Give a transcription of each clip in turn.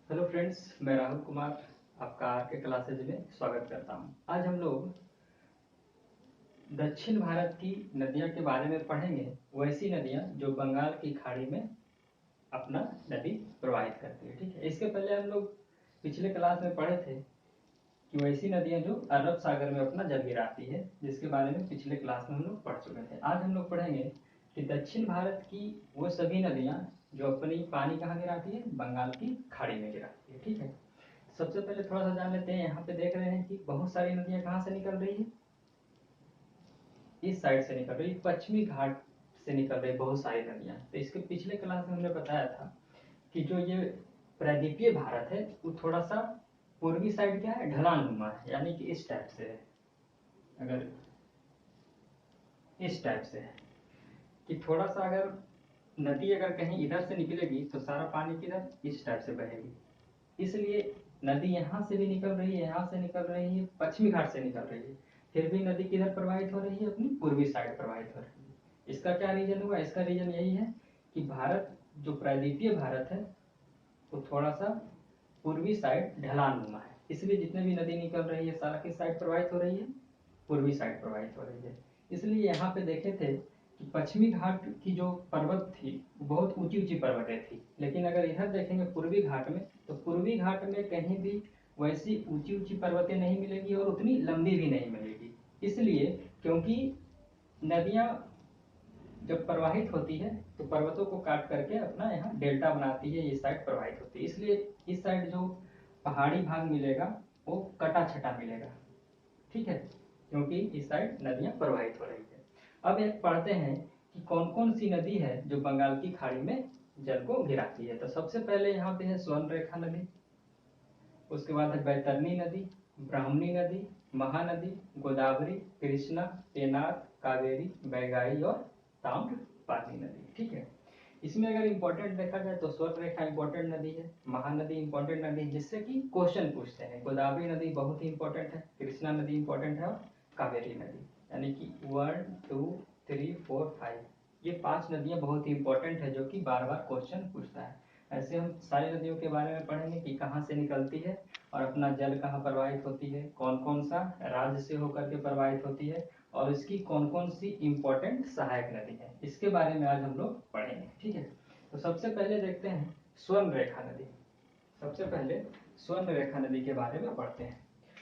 Hello friends, मैं राहुल कुमार आपका are के क्लासेज में स्वागत करता हूं। आज हम लोग दक्षिण भारत की नदियों के बारे में पढ़ेंगे। वैसी नदियां जो बंगाल की खाड़ी में अपना नदी प्रवाहित करती है। ठीक है, इसके पहले हम लोग पिछले क्लास में पढ़े थे कि वैसी नदियां जो अरब सागर में अपना जल गिराती है, जिसके बारे में पिछले क्लास में हम लोग पढ़ चुके थे। आज हम लोग पढ़ेंगे कि दक्षिण भारत की वो सभी नदियां जो अपनी पानी कहाँ गिराती है, बंगाल की खाड़ी में गिराती है। ठीक है, सबसे पहले थोड़ा सा जान लेते हैं। यहाँ पे देख रहे हैं कि बहुत सारी नदियां कहाँ से निकल रही है, इस साइड से निकल रही है, पश्चिमी घाट से निकल रही बहुत सारी नदियां। तो इसके पिछले क्लास में हमने बताया था कि जो ये प्रायद्वीपीय भारत है वो थोड़ा सा पूर्वी साइड क्या है, ढलानुमा है, यानी कि इस टाइप से है। अगर इस टाइप से है कि थोड़ा सा अगर नदी अगर कहीं इधर से निकलेगी तो सारा पानी किधर इस टाइप से बहेगी। इसलिए नदी यहाँ से भी निकल रही है, यहाँ से निकल रही है, पश्चिमी घाट से निकल रही है, फिर भी नदी किधर प्रवाहित हो रही है, अपनी पूर्वी साइड प्रवाहित हो रही है। इसका क्या रीजन हुआ? इसका रीजन यही है कि भारत जो प्रायद्वीपीय भारत है वो थोड़ा सा पूर्वी साइड ढलानुमा है, इसलिए जितने भी नदी निकल रही है सारा किस साइड प्रवाहित हो रही है, पूर्वी साइड प्रवाहित हो रही है। इसलिए यहाँ पे देखे थे कि पश्चिमी घाट की जो पर्वत थी वो बहुत ऊंची ऊंची पर्वतें थी, लेकिन अगर इधर देखेंगे पूर्वी घाट में तो पूर्वी घाट में कहीं भी वैसी ऊंची ऊंची पर्वतें नहीं मिलेगी और उतनी लंबी भी नहीं मिलेगी। इसलिए क्योंकि नदियां जब प्रवाहित होती है तो पर्वतों को काट करके अपना यहाँ डेल्टा बनाती है, इस साइड प्रवाहित होती है। इसलिए इस साइड जो पहाड़ी भाग मिलेगा वो कटा छटा मिलेगा। ठीक है, क्योंकि इस साइड नदियां प्रवाहित हो रही है। अब एक पढ़ते हैं कि कौन कौन सी नदी है जो बंगाल की खाड़ी में जल को गिराती है। तो सबसे पहले यहाँ पे है स्वर्ण रेखा नदी, उसके बाद है बैतरनी नदी, ब्राह्मणी नदी, महानदी, गोदावरी, कृष्णा, पेनार, कावेरी, बैगाई और ताम्रपानी नदी। ठीक है, इसमें अगर इंपॉर्टेंट देखा जाए तो स्वर्ण रेखा इंपॉर्टेंट नदी है, महानदी इंपॉर्टेंट नदी है जिससे कि क्वेश्चन पूछते हैं, गोदावरी नदी बहुत ही इंपॉर्टेंट है, कृष्णा नदी इंपॉर्टेंट है और कावेरी नदी, यानी कि 1 2 3 4 5 ये 5 नदियां बहुत ही इंपॉर्टेंट है जो कि बार बार क्वेश्चन पूछता है। ऐसे हम सारी नदियों के बारे में पढ़ेंगे कि कहाँ से निकलती है और अपना जल कहाँ प्रवाहित होती है, कौन कौन सा राज्य से होकर के प्रवाहित होती है और इसकी कौन कौन सी इंपॉर्टेंट सहायक नदी है, इसके बारे में आज हम लोग पढ़ेंगे। ठीक है, तो सबसे पहले देखते हैं स्वर्ण रेखा नदी। सबसे पहले स्वर्ण रेखा नदी के बारे में पढ़ते हैं।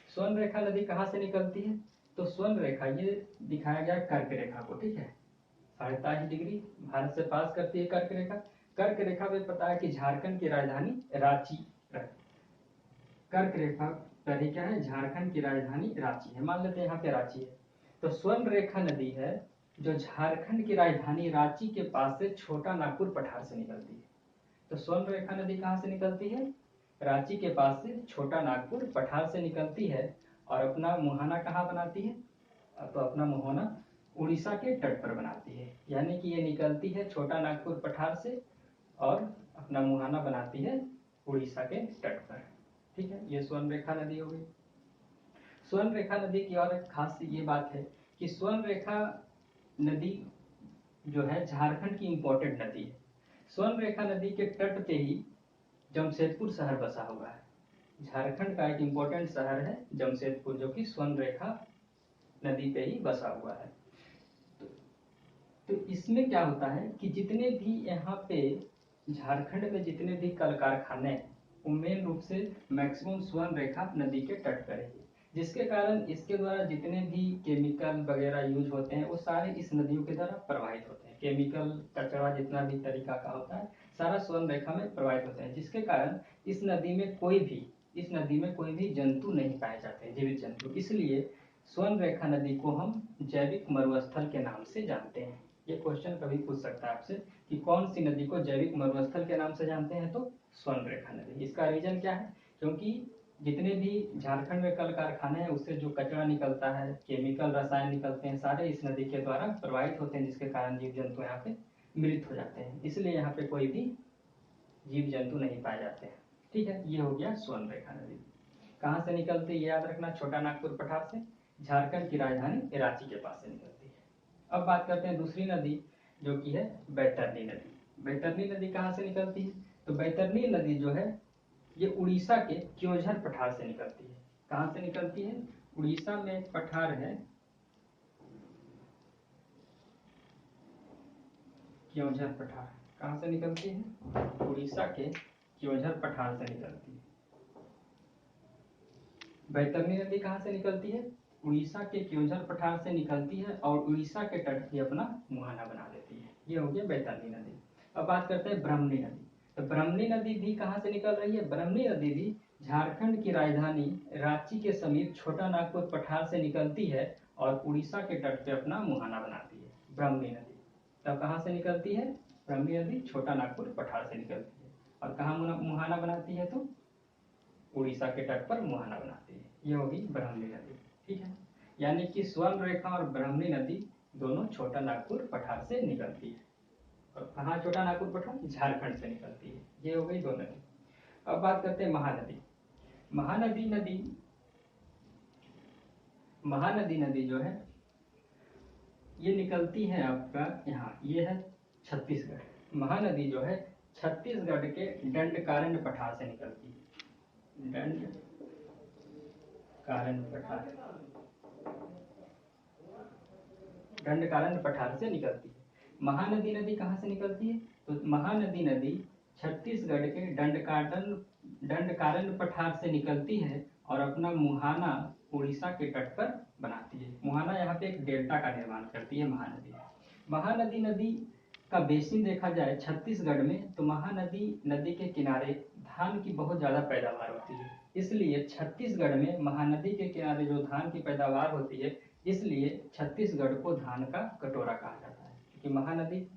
स्वर्ण रेखा नदी कहाँ से निकलती है? तो स्वर्ण रेखा ये दिखाया गया कर्क रेखा को। ठीक है, 48.5 डिग्री भारत से पास करती है कर्क रेखा। कर्क रेखा में पता है कि झारखंड की राजधानी रांची, कर्क रेखा पर ही क्या है, झारखंड की राजधानी रांची है, मान लेते हैं यहाँ पे रांची है। तो स्वर्ण रेखा नदी है जो झारखंड की राजधानी रांची के पास से छोटा नागपुर पठार से निकलती है। तो स्वर्ण रेखा नदी कहाँ से निकलती है? रांची के पास से छोटा नागपुर पठार से निकलती है और अपना मुहाना कहाँ बनाती है? तो अपना मुहाना उड़ीसा के तट पर बनाती है, यानी कि ये निकलती है छोटा नागपुर पठार से और अपना मुहाना बनाती है उड़ीसा के तट पर। ठीक है, ये स्वर्ण रेखा नदी हो गई। स्वर्ण रेखा नदी की और एक खास ये बात है कि स्वर्ण रेखा नदी जो है झारखंड की इंपॉर्टेंट नदी है। स्वर्ण रेखा नदी के तट पे ही जमशेदपुर शहर बसा हुआ है। झारखंड का एक इंपॉर्टेंट शहर है जमशेदपुर, जो कि स्वर्ण रेखा नदी पे ही बसा हुआ है। तो इसमें क्या होता है कि जितने भी यहाँ पे झारखंड में जितने भी कल कारखाने हैं वो मेन रूप से मैक्सिमम स्वर्ण रेखा नदी के तट पर है, जिसके कारण इसके द्वारा जितने भी केमिकल वगैरह यूज होते हैं वो सारे इस नदियों के द्वारा प्रवाहित होते हैं। केमिकल कचरा जितना भी तरीका का होता है सारा स्वर्ण रेखा में प्रवाहित होते हैं, जिसके कारण इस नदी में कोई भी जंतु नहीं पाए जाते हैं, जीवित जंतु। इसलिए स्वर्ण रेखा नदी को हम जैविक मरुस्थल के नाम से जानते हैं। ये क्वेश्चन कभी पूछ सकता है आपसे कि कौन सी नदी को जैविक मरुस्थल के नाम से जानते हैं, तो स्वर्ण रेखा नदी। इसका रीजन क्या है? क्योंकि जितने भी झारखंड में कल कारखाने हैं उससे जो कचरा निकलता है, केमिकल रसायन निकलते हैं, सारे इस नदी के द्वारा प्रवाहित होते हैं, जिसके कारण जीव जंतु यहाँ पे मृत हो जाते हैं। इसलिए यहाँ पे कोई भी जीव जंतु नहीं पाए जाते हैं। ठीक है, ये हो गया स्वर्ण रेखा नदी। कहाँ से निकलती है ये याद रखना, छोटा नागपुर पठार से, झारखंड की राजधानी रांची के पास से निकलती है। अब बात करते हैं दूसरी नदी जो कि है बैतरनी नदी। बैतरनी नदी कहाँ से निकलती है? तो बैतरनी नदी जो है ये उड़ीसा के क्योंझर पठार से निकलती है। कहाँ से निकलती है? उड़ीसा में एक पठार है क्योंझर पठार। कहाँ से निकलती है? उड़ीसा के क्योंझर पठार से निकलती है। बैतरनी नदी कहाँ से निकलती है? उड़ीसा के क्योंझर पठार से निकलती है और उड़ीसा के तट पे अपना मुहाना बना लेती है। ये हो गया बैतरनी नदी। अब बात करते हैं ब्रह्मणी नदी। तो ब्रह्मणी नदी भी कहाँ से निकल रही है? ब्रह्मणी नदी भी झारखंड की राजधानी रांची के समीप छोटा नागपुर पठार से निकलती है और उड़ीसा के तट पे अपना मुहाना बनाती है ब्रह्मणी नदी। तब कहाँ से निकलती है? ब्रह्मणी नदी छोटा नागपुर पठार से निकलती है और कहाँ मुहाना बनाती है? तो उड़ीसा के तट पर मुहाना बनाती है। ये होगी ब्रह्मणी नदी। ठीक है, यानी कि स्वर्ण रेखा और ब्रह्मणी नदी दोनों छोटा नागपुर पठार से निकलती है। और कहाँ छोटा नागपुर पठार? झारखंड से निकलती है। ये हो गई दो नदी। अब बात करते हैं महानदी। महानदी नदी जो है ये निकलती है आपका यहाँ, ये है छत्तीसगढ़। महानदी जो है छत्तीसगढ़ के दंडकारण्य पठार से निकलती है। दंडकारण्य पठार से निकलती है। महानदी नदी कहाँ से निकलती है? तो महानदी नदी छत्तीसगढ़ के दंडकारण्य पठार से निकलती है और अपना मुहाना उड़ीसा के तट पर बनाती है। मुहाना यहाँ पे एक डेल्टा का निर्माण करती है महानदी। महानदी नदी का बेसिन देखा जाए छत्तीसगढ़ में, तो महानदी नदी के किनारे धान की बहुत ज्यादा पैदावार होती है। इसलिए छत्तीसगढ़ में महानदी के किनारे जो धान की पैदावार होती है, इसलिए छत्तीसगढ़ को धान का कटोरा कहा जाता है, क्योंकि महानदी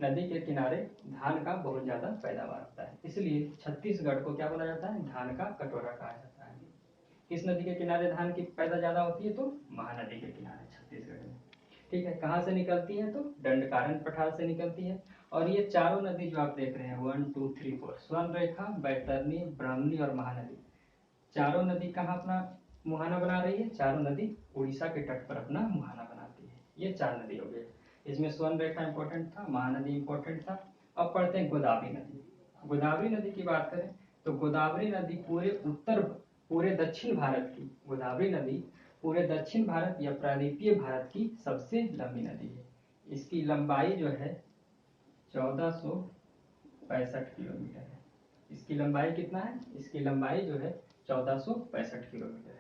नदी के किनारे धान का बहुत ज्यादा पैदावार होता है, इसलिए छत्तीसगढ़ को क्या बोला जाता है? धान का कटोरा कहा जाता है। किस नदी के किनारे धान की पैदा ज्यादा होती है? तो महानदी के किनारे छत्तीसगढ़ में। ठीक है, कहाँ से निकलती है? तो दंडकारण्य पठार से निकलती है। और ये चारों नदी जो आप देख रहे हैं 1 2 3 4 स्वर्ण रेखा, बैतरनी, ब्राह्मणी और महानदी, चारों नदी कहाँ अपना मुहाना बना रही है? चारों नदी उड़ीसा के तट पर अपना मुहाना बनाती है। ये चार नदी हो गए। इसमें स्वर्ण रेखा इंपॉर्टेंट था, महानदी इंपॉर्टेंट था। अब पढ़ते हैं गोदावरी नदी। गोदावरी नदी की बात करें तो गोदावरी नदी पूरे दक्षिण भारत की, गोदावरी नदी पूरे दक्षिण भारत या प्रायद्वीपीय भारत की सबसे लंबी नदी है। इसकी लंबाई जो है 1465 किलोमीटर है। इसकी लंबाई कितना है? इसकी लंबाई जो है 1465 किलोमीटर है।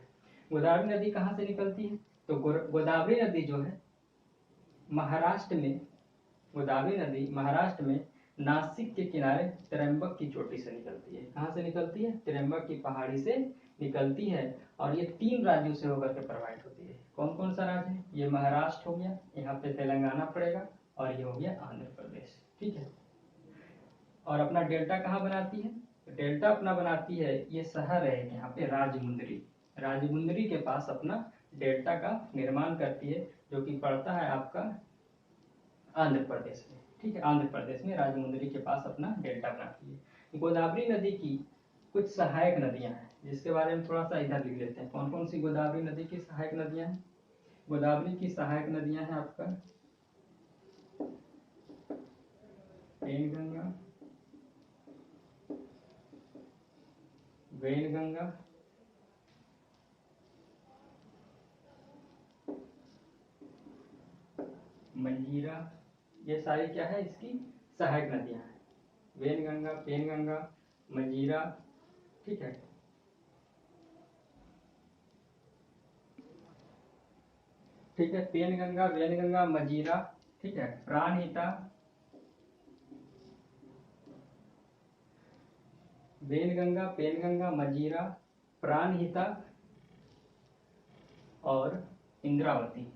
गोदावरी नदी कहाँ से निकलती है? तो गोदावरी नदी जो है महाराष्ट्र में नासिक के किनारे त्र्यंबक की चोटी से निकलती है। कहाँ से निकलती है? त्र्यंबक की पहाड़ी से निकलती है और ये 3 राज्यों से होकर के प्रवाहित होती है। कौन कौन सा राज्य है? ये महाराष्ट्र हो गया, यहाँ पे तेलंगाना पड़ेगा, और ये हो गया आंध्र प्रदेश। ठीक है, और अपना डेल्टा कहाँ बनाती है? डेल्टा अपना बनाती है, ये शहर है यहाँ पे राजमुंदरी के पास अपना डेल्टा का निर्माण करती है, जो कि पड़ता है आपका आंध्र प्रदेश में। ठीक है, आंध्र प्रदेश में राजमुंदरी के पास अपना डेल्टा बनाती है। गोदावरी नदी की कुछ सहायक नदियां हैं, जिसके बारे में थोड़ा सा इधर लिख लेते हैं। कौन कौन सी गोदावरी नदी की सहायक नदियां हैं? गोदावरी की सहायक नदियां हैं आपका पेनगंगा, वेनगंगा, मंजीरा। ये सारी क्या है? इसकी सहायक नदियां हैं। वेनगंगा, पेनगंगा, मंजीरा। ठीक है, पेनगंगा, वेनगंगा, मंजीरा। ठीक है, प्राणहिता, वेनगंगा, पेनगंगा, मंजीरा, प्राणहिता और इंद्रावती,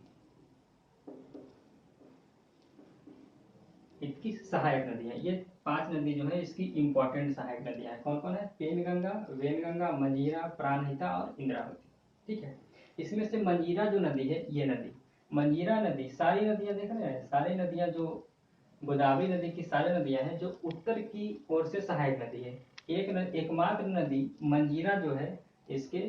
इसकी सहायक नदी है। ये 5 नदी जो है इसकी इंपॉर्टेंट सहायक नदियां हैं। कौन कौन है? पेनगंगा, वेनगंगा, मंजीरा, प्राणहिता और इंद्रावती। ठीक है, इसमें से मंजीरा जो नदी है, ये नदी मंजीरा नदी, सारी नदियां देख रहे हैं, सारी नदियां जो गोदावरी नदी की सारी नदियां हैं जो उत्तर की ओर से सहायक नदी है। एकमात्र नदी मंजीरा जो है इसके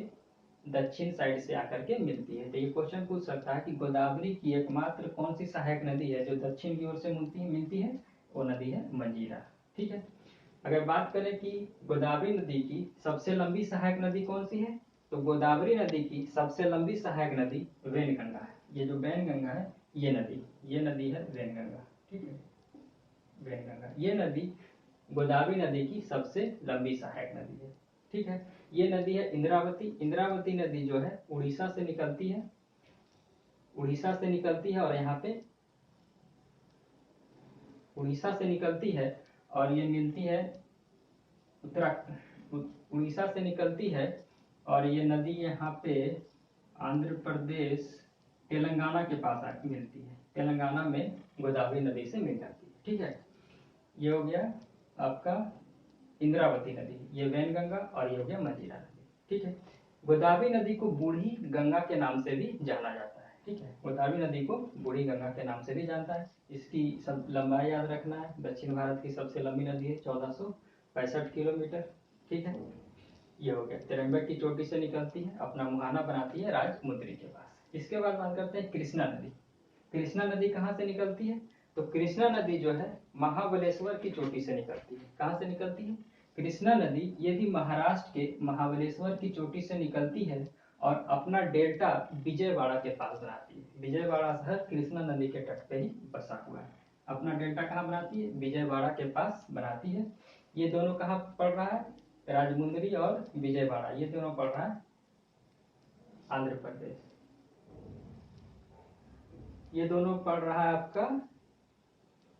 दक्षिण साइड से आकर के मिलती है। तो ये क्वेश्चन पूछ सकता है कि गोदावरी की एकमात्र कौन सी सहायक नदी है जो दक्षिण की ओर से मिलती है? वो नदी है मंजीरा। ठीक है, अगर बात करें कि गोदावरी नदी की सबसे लंबी सहायक नदी कौन सी है, तो गोदावरी नदी की सबसे लंबी सहायक नदी वैनगंगा है। ये जो वैनगंगा है ये नदी है वैनगंगा, ठीक है, वैनगंगा। ये नदी गोदावरी नदी की सबसे लंबी सहायक नदी है, ठीक है। ये नदी है इंद्रावती। इंद्रावती नदी जो है उड़ीसा से निकलती है, उड़ीसा से निकलती है और यहाँ पे उड़ीसा से निकलती है और ये मिलती है उड़ीसा से निकलती है और ये नदी यहाँ पे आंध्र प्रदेश तेलंगाना के पास आके मिलती है, तेलंगाना में गोदावरी नदी से मिल जाती है, ठीक है। ये हो गया आपका इंद्रावती नदी, ये वैनगंगा, और ये हो गया मंजीरा नदी, ठीक है। गोदावरी नदी को बूढ़ी गंगा के नाम से भी जाना जाता है, ठीक है। गोदावरी नदी को बूढ़ी गंगा के नाम से भी जानता है। इसकी सब लंबाई याद रखना है, दक्षिण भारत की सबसे लंबी नदी है 1465 किलोमीटर, ठीक है। ये हो गया। त्र्यंबक की चोटी से निकलती है, अपना मुहाना बनाती है राजमुंदरी के पास। इसके बाद बात करते हैं कृष्णा नदी। कृष्णा नदी कहाँ से निकलती है, तो कृष्णा नदी जो है महाबलेश्वर की चोटी से निकलती है। कहाँ से निकलती है, कृष्णा नदी ये भी महाराष्ट्र के महाबलेश्वर की चोटी से निकलती है और अपना डेल्टा विजयवाड़ा के पास बनाती है। विजयवाड़ा शहर कृष्णा नदी के तट पे ही बसा हुआ है। अपना डेल्टा कहाँ बनाती है, विजयवाड़ा के पास बनाती है। ये दोनों कहाँ पड़ रहा है, राजमुंदरी और विजयवाड़ा, ये दोनों पड़ रहा है आंध्र प्रदेश। ये दोनों पड़ रहा है आपका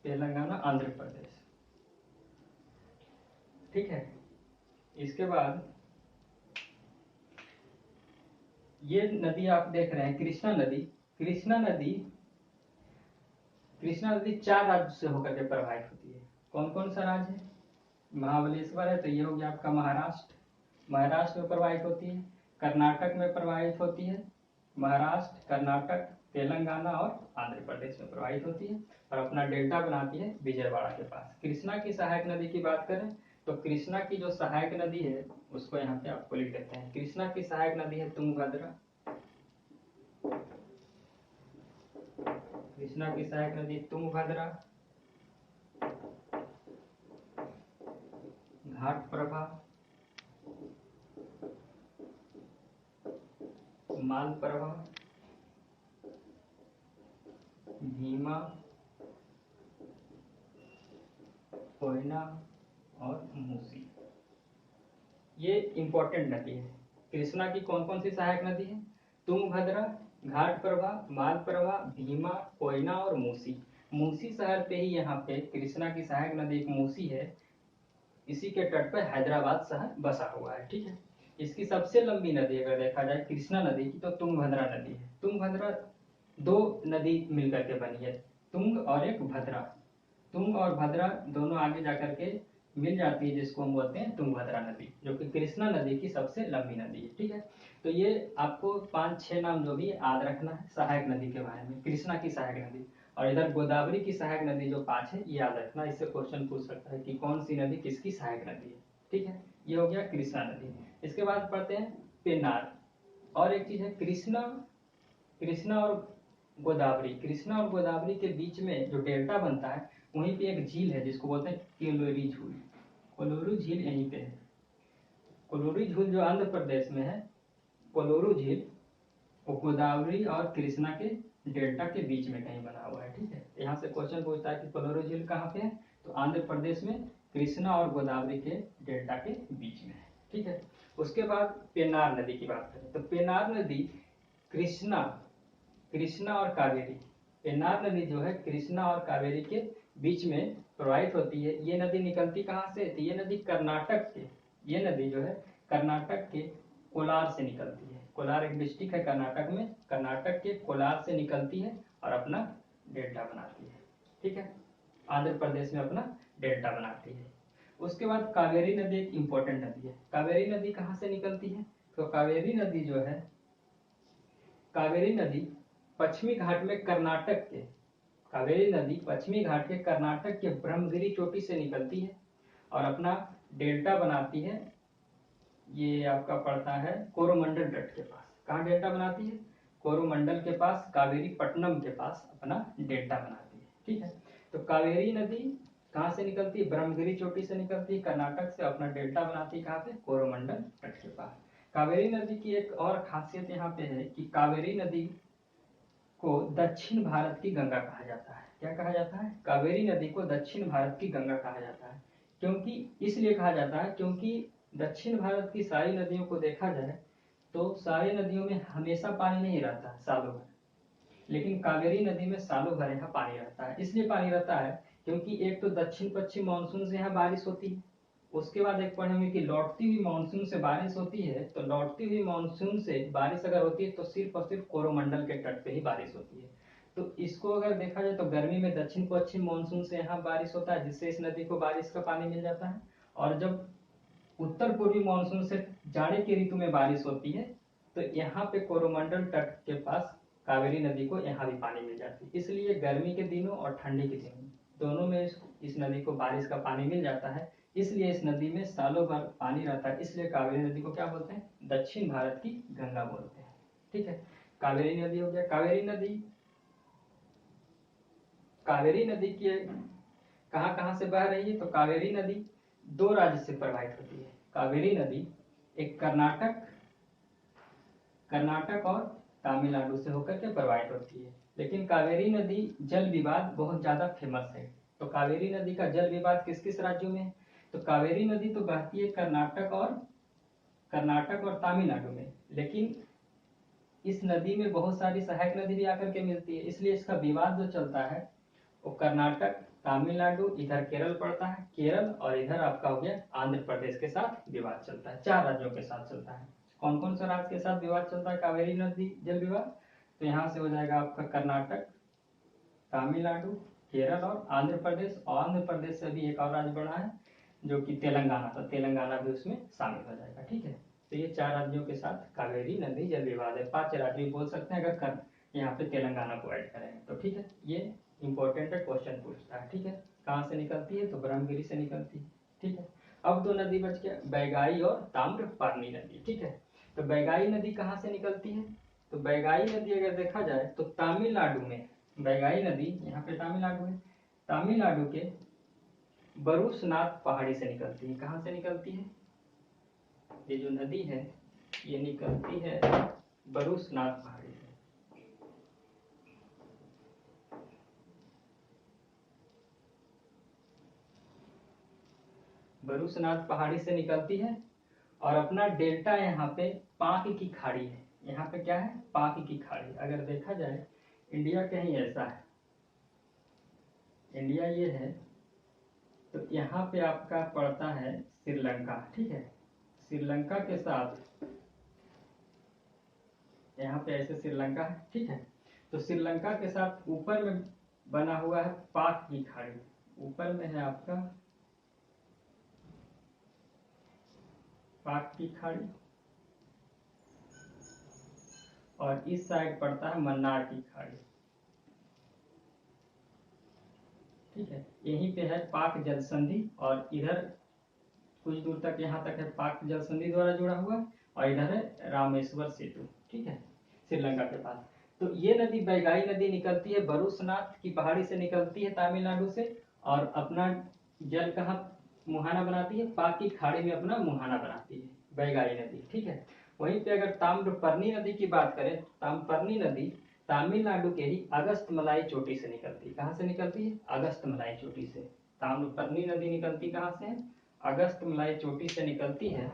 तेलंगाना आंध्र प्रदेश, ठीक है। इसके बाद ये नदी आप देख रहे हैं कृष्णा नदी। कृष्णा नदी चार राज्य से होकर के प्रवाहित होती है। कौन कौन सा राज्य है, महाबलेश्वर है तो ये हो गया आपका महाराष्ट्र, महाराष्ट्र में प्रवाहित होती है। कर्नाटक में प्रवाहित होती है, महाराष्ट्र, कर्नाटक, तेलंगाना और आंध्र प्रदेश में प्रवाहित होती है और अपना डेल्टा बनाती है विजयवाड़ा के पास। कृष्णा की सहायक नदी की बात करें तो कृष्णा की जो सहायक नदी है उसको यहाँ पे आपको लिख देते हैं। कृष्णा की सहायक नदी है तुंगभद्रा। कृष्णा की सहायक नदी तुंगभद्रा, घाटप्रभा, मालप्रभा, भीमा, कोयना और मूसी। ये इंपॉर्टेंट नदी है। कृष्णा की कौन कौन सी सहायक नदी है, तुंगभद्रा, घाटप्रभा, मालप्रभा, भीमा, कोयना और मूसी। मूसी शहर पे ही यहाँ पे कृष्णा की सहायक नदी एक मूसी है, इसी के तट पर हैदराबाद शहर बसा हुआ है, ठीक है। इसकी सबसे लंबी नदी अगर देखा जाए कृष्णा नदी की तो तुंगभद्रा नदी है। तुंगभद्रा दो नदी मिलकर के बनी है, तुंग और एक भद्रा। तुंग और भद्रा दोनों आगे जाकर के मिल जाती है, जिसको हम बोलते हैं तुंगभद्रा नदी, जो कि कृष्णा नदी की सबसे लंबी नदी है, ठीक है। तो ये आपको 5-6 नाम जो भी याद रखना है सहायक नदी के बारे में। कृष्णा की सहायक नदी, और इधर गोदावरी की सहायक नदी जो 5 है ये याद रखना। इससे क्वेश्चन पूछ सकता है कि कौन सी नदी किसकी सहायक नदी है, ठीक है। ये हो गया कृष्णा नदी। इसके बाद पढ़ते हैं पेन्नार। और एक चीज है कृष्णा और गोदावरी, कृष्णा और गोदावरी के बीच में जो डेल्टा बनता है वहीं पे एक झील है जिसको बोलते हैं कोलोरी झील। कोलोरू झील यहीं पे है। कोलोरी झील जो आंध्र प्रदेश में है, कोलोरू झील वो गोदावरी और कृष्णा के डेल्टा के बीच में कहीं बना हुआ है, ठीक है। यहाँ से क्वेश्चन पूछता है कि कोलोरू झील कहाँ पे है, तो आंध्र प्रदेश में कृष्णा और गोदावरी के डेल्टा के बीच में है, ठीक है। उसके बाद पेन्नार नदी की बात करें तो पेन्नार नदी कृष्णा और कावेरी, पेन्नार नदी जो है कृष्णा और कावेरी के बीच में प्रवाहित होती है। ये नदी निकलती कहाँ से, तो ये नदी कर्नाटक के, ये नदी जो है कर्नाटक के कोलार से निकलती है। कोलार एक डिस्ट्रिक्ट है कर्नाटक में, कर्नाटक के कोलार से निकलती है और अपना डेल्टा बनाती है, ठीक है। आंध्र प्रदेश में अपना डेल्टा बनाती है। उसके बाद कावेरी नदी एक इंपॉर्टेंट नदी है। कावेरी नदी कहाँ से निकलती है, तो कावेरी नदी जो है, कावेरी नदी पश्चिमी घाट में कर्नाटक के, कावेरी नदी पश्चिमी घाट के कर्नाटक के ब्रह्मगिरी चोटी से निकलती है और अपना डेल्टा बनाती है। ये आपका पड़ता है कोरोमंडल तट के पास। कहाँ डेल्टा बनाती है, कोरोमंडल के पास, कावेरी पट्टनम के पास अपना डेल्टा बनाती है, ठीक है। तो कावेरी नदी कहाँ से निकलती है? ब्रह्मगिरी चोटी से निकलती है कर्नाटक से, अपना डेल्टा बनाती है कहाँ पे? कोरोमंडल तट के पास। कावेरी नदी की एक और खासियत यहाँ पे है कि कावेरी नदी को दक्षिण भारत की गंगा कहा जाता है। क्या कहा जाता है? कावेरी नदी को दक्षिण भारत की गंगा कहा जाता है। क्योंकि इसलिए कहा जाता है क्योंकि दक्षिण भारत की सारी नदियों को देखा जाए तो सारी नदियों में हमेशा पानी नहीं रहता सालों भर, लेकिन कावेरी नदी में सालों भर यहाँ पानी रहता है। इसलिए पानी रहता है क्योंकि एक तो दक्षिण पश्चिम मानसून से यहाँ बारिश होती है, उसके बाद एक पढ़ेंगे कि लौटती हुई मानसून से बारिश होती है। तो लौटती हुई मानसून से बारिश अगर होती है तो सिर्फ और सिर्फ कोरोमंडल के तट पे ही बारिश होती है। तो इसको अगर देखा जाए तो गर्मी में दक्षिण पश्चिम मानसून से यहाँ बारिश होता है, जिससे इस नदी को बारिश का पानी मिल जाता है। और जब उत्तर पूर्वी मानसून से जाड़े के ऋतु में बारिश होती है तो यहाँ पे कोरोमंडल तट के पास कावेरी नदी को यहाँ भी पानी मिल जाती है। इसलिए गर्मी के दिनों और ठंडी के दिनों दोनों में इस नदी को बारिश का पानी मिल जाता है। इसलिए इस नदी में सालों भर पानी रहता है। इसलिए कावेरी नदी को क्या बोलते हैं? दक्षिण भारत की गंगा बोलते हैं। ठीक है, कावेरी नदी हो गया। कावेरी नदी की कहाँ कहाँ से बह रही है? तो कावेरी नदी दो राज्य से प्रवाहित होती है। कावेरी नदी एक कर्नाटक और तमिलनाडु से होकर के प्रवाहित होती है। लेकिन कावेरी नदी जल विवाद बहुत ज्यादा फेमस है। तो कावेरी नदी का जल विवाद किस किस राज्यों में है? तो कावेरी नदी तो बहती है कर्नाटक और तमिलनाडु में, लेकिन इस नदी में बहुत सारी सहायक नदी भी आकर के मिलती है। इसलिए इसका विवाद जो चलता है वो कर्नाटक, तमिलनाडु, इधर केरल पड़ता है, केरल और इधर आपका हो गया आंध्र प्रदेश के साथ विवाद चलता है। 4 राज्यों के साथ चलता है। कौन कौन सा राज्य के साथ विवाद चलता है कावेरी नदी जल विवाद? तो यहाँ से हो जाएगा आपका कर्नाटक, तमिलनाडु, केरल और आंध्र प्रदेश। और आंध्र प्रदेश से भी एक और राज्य बना है जो कि तेलंगाना, तो तेलंगाना भी उसमें शामिल हो जाएगा। ठीक है, तो ये 4 राज्यों के साथ कावेरी नदी जल विवाद है। 5 राज्य भी बोल सकते हैं अगर यहाँ पे तेलंगाना को ऐड करें तो। ठीक है, ये इंपॉर्टेंट है, क्वेश्चन पूछता है। ठीक है, कहाँ से निकलती है? तो ब्रह्मगिरी से निकलती है। ठीक है, अब 2 नदी बच गया, बैगाई और ताम्रपर्णी नदी। ठीक है, तो बैगाई नदी कहाँ से निकलती है? तो बैगाई नदी अगर देखा जाए तो तमिलनाडु में, बैगाई नदी यहाँ पे तमिलनाडु है, तमिलनाडु के बरुसनाथ पहाड़ी से निकलती है। कहाँ से निकलती है? ये जो नदी है ये निकलती है बरुसनाथ पहाड़ी से। बरुसनाथ पहाड़ी से निकलती है और अपना डेल्टा यहाँ पे पाक की खाड़ी है। यहाँ पे क्या है? पाक की खाड़ी। अगर देखा जाए इंडिया कहीं ऐसा है, इंडिया ये है, तो यहाँ पे आपका पड़ता है श्रीलंका। ठीक है, श्रीलंका के साथ यहाँ पे ऐसे श्रीलंका है। ठीक है, तो श्रीलंका के साथ ऊपर में बना हुआ है पाक की खाड़ी। ऊपर में है आपका पाक की खाड़ी और इस साइड पड़ता है मन्नार की खाड़ी। ठीक है, यहीं पे है पाक जल संधि और इधर कुछ दूर तक यहाँ तक है पाक जल संधि द्वारा जुड़ा हुआ और इधर है रामेश्वर सेतु। ठीक है, श्रीलंका के पास। तो ये नदी बैगाई नदी निकलती है बरुसनाथ की पहाड़ी से निकलती है तमिलनाडु से और अपना जल कहाँ मुहाना बनाती है? पाक की खाड़ी में अपना मुहाना बनाती है बैगाई नदी। ठीक है, वहीं पे अगर ताम्रपर्णी नदी की बात करें, ताम्रपर्णी नदी तमिलनाडु के ही अगस्त्यमलाई चोटी से निकलती है। कहाँ से निकलती है? अगस्त्यमलाई चोटी से। ताम्रपर्णी नदी निकलती कहाँ से है? अगस्त्यमलाई चोटी से निकलती है।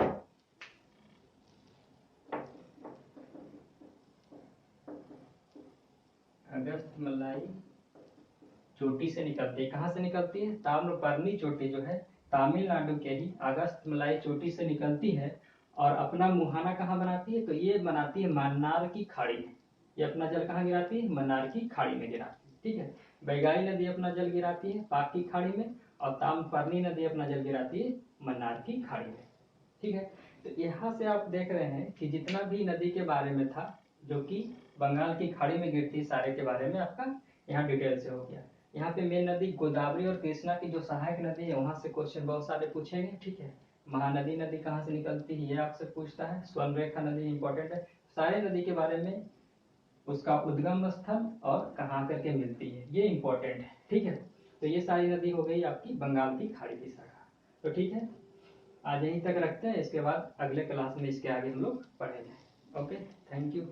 अगस्त्यमलाई चोटी से निकलती है। कहाँ से निकलती है? ताम्रपर्णी चोटी जो है तमिलनाडु के ही अगस्त्यमलाई चोटी से निकलती है और अपना मुहाना कहाँ बनाती है? तो ये बनाती है मन्नार की खाड़ी में। ये अपना जल कहाँ गिराती है? मन्नार की खाड़ी में गिराती है। ठीक है, बैगाई नदी अपना जल गिराती है पाक की खाड़ी में और ताम्रपर्णी नदी अपना जल गिराती है मन्नार की खाड़ी में। ठीक है, तो यहाँ से आप देख रहे हैं कि जितना भी नदी के बारे में था जो कि बंगाल की खाड़ी में गिरती है, सारे के बारे में आपका यहाँ डिटेल से हो गया। यहाँ पे मेन नदी गोदावरी और कृष्णा की जो सहायक नदी है वहां से क्वेश्चन बहुत सारे पूछेंगे। ठीक है, महानदी नदी कहाँ से निकलती है ये आपसे पूछता है। स्वर्णरेखा नदी इंपॉर्टेंट है। सारे नदी के बारे में, उसका उद्गम स्थल और कहाँ करके मिलती है ये इंपॉर्टेंट है। ठीक है, तो ये सारी नदी हो गई आपकी बंगाल की खाड़ी की शाखा। तो ठीक है, आज यहीं तक रखते हैं, इसके बाद अगले क्लास में इसके आगे हम लोग पढ़ेंगे। Okay, thank you.